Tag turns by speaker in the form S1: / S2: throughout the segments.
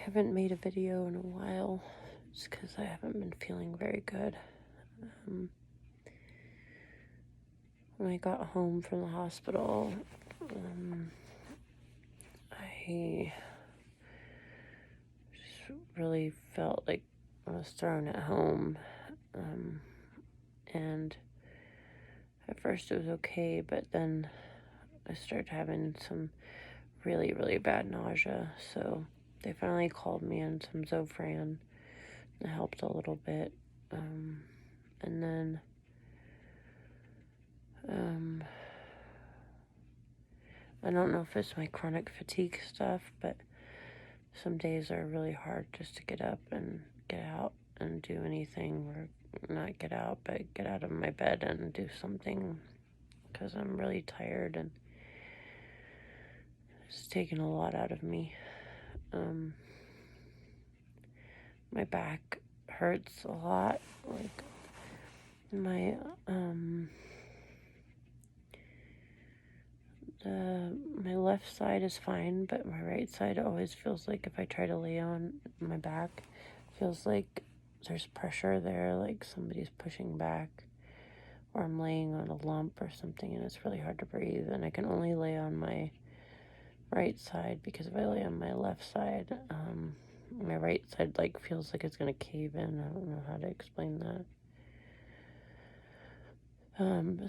S1: haven't made a video in a while just because I haven't been feeling very good. When I got home from the hospital, I just really felt like I was thrown at home. And at first it was okay, but then I started having some really, really bad nausea. So they finally called me in some Zofran. It helped a little bit. And then I don't know if it's my chronic fatigue stuff, but some days are really hard just to get up and get out and do anything, or not get out, but get out of my bed and do something, because I'm really tired and it's taken a lot out of me. My back hurts a lot, like my my left side is fine, but my right side always feels like if I try to lay on my back, feels like there's pressure there, like somebody's pushing back, or I'm laying on a lump or something, and it's really hard to breathe. And I can only lay on my right side, because if I lay on my left side, my right side like feels like it's gonna cave in. I don't know how to explain that.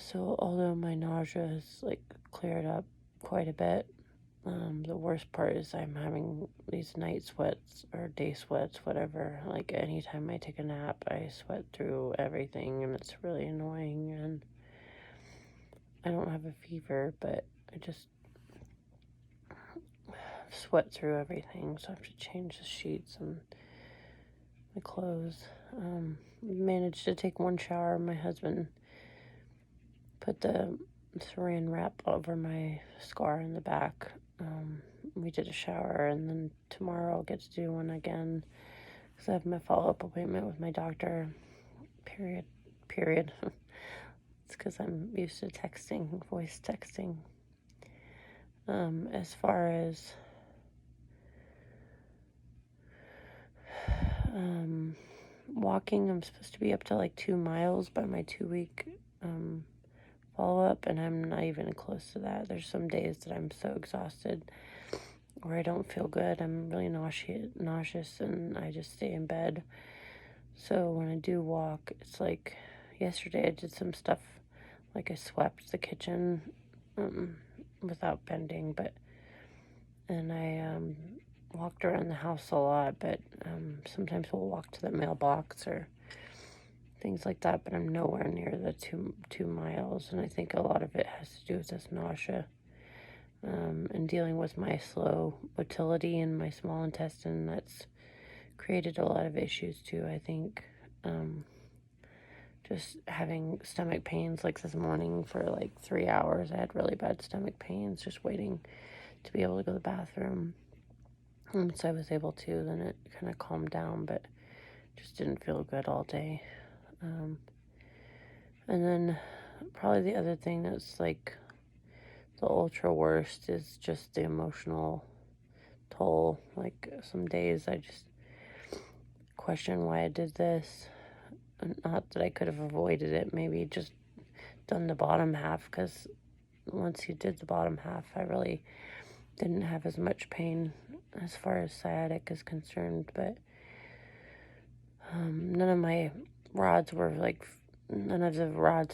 S1: So although my nausea has like cleared up quite a bit, the worst part is I'm having these night sweats or day sweats, whatever. Like anytime I take a nap, I sweat through everything, and it's really annoying. And I don't have a fever, but I just sweat through everything, so I have to change the sheets and my clothes. Managed to take one shower. My husband put the saran wrap over my scar in the back. We did a shower, and then tomorrow I'll get to do one again, because I have my follow-up appointment with my doctor. Period. It's because I'm used to texting, voice texting. As far as walking, I'm supposed to be up to like 2 miles by my 2-week follow-up, and I'm not even close to that. There's some days that I'm so exhausted, or I don't feel good. I'm really nauseous, and I just stay in bed. So when I do walk, it's like yesterday I did some stuff, like I swept the kitchen without bending, and I walked around the house a lot, but sometimes we'll walk to the mailbox or things like that, but I'm nowhere near the two miles, and I think a lot of it has to do with this nausea, and dealing with my slow motility in my small intestine. That's created a lot of issues too, I think. Just having stomach pains, like this morning for like 3 hours, I had really bad stomach pains just waiting to be able to go to the bathroom. So I was able to, then it kind of calmed down, but just didn't feel good all day. And then probably the other thing that's like the ultra worst is just the emotional toll. Like some days I just question why I did this. Not that I could have avoided it, maybe just done the bottom half, because once you did the bottom half, I really didn't have as much pain as far as sciatic is concerned, but none of the rods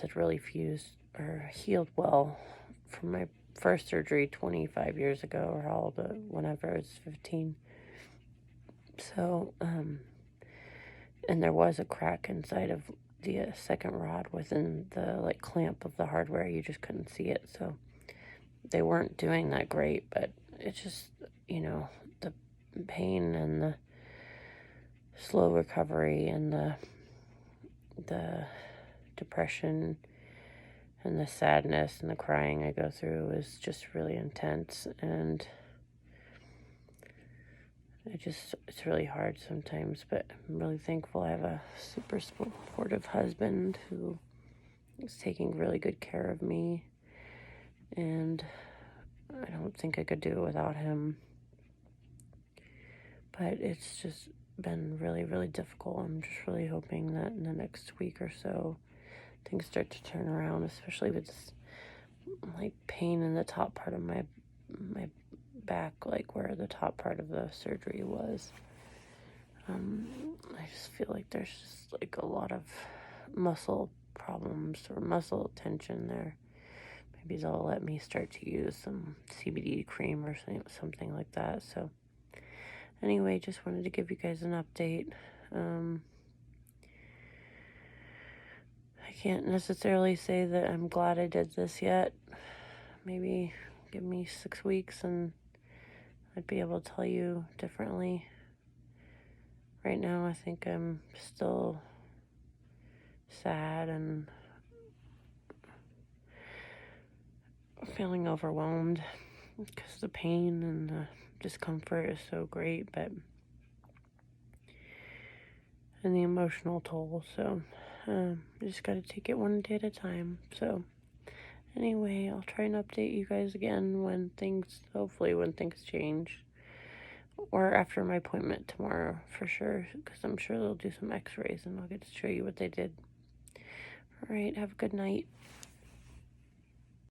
S1: had really fused or healed well from my first surgery 25 years ago, or whenever I was 15. So, and there was a crack inside of the second rod within the like clamp of the hardware. You just couldn't see it, so they weren't doing that great. But it's just, the pain and the slow recovery and the depression and the sadness and the crying I go through is just really intense, and it's really hard sometimes. But I'm really thankful I have a super supportive husband who is taking really good care of me, and I don't think I could do it without him. but it's just been really, really difficult. I'm just really hoping that in the next week or so, things start to turn around, especially with this, like, pain in the top part of my back, like where the top part of the surgery was. I just feel like there's just like a lot of muscle problems or muscle tension there. Maybe they'll let me start to use some CBD cream or something like that. So anyway, just wanted to give you guys an update. I can't necessarily say that I'm glad I did this yet. Maybe give me 6 weeks and I'd be able to tell you differently. Right now, I think I'm still sad and feeling overwhelmed because the pain and the discomfort is so great, and the emotional toll. So I just got to take it one day at a time. So anyway, I'll try and update you guys again hopefully when things change. Or after my appointment tomorrow, for sure, because I'm sure they'll do some x-rays and I'll get to show you what they did. All right, have a good night.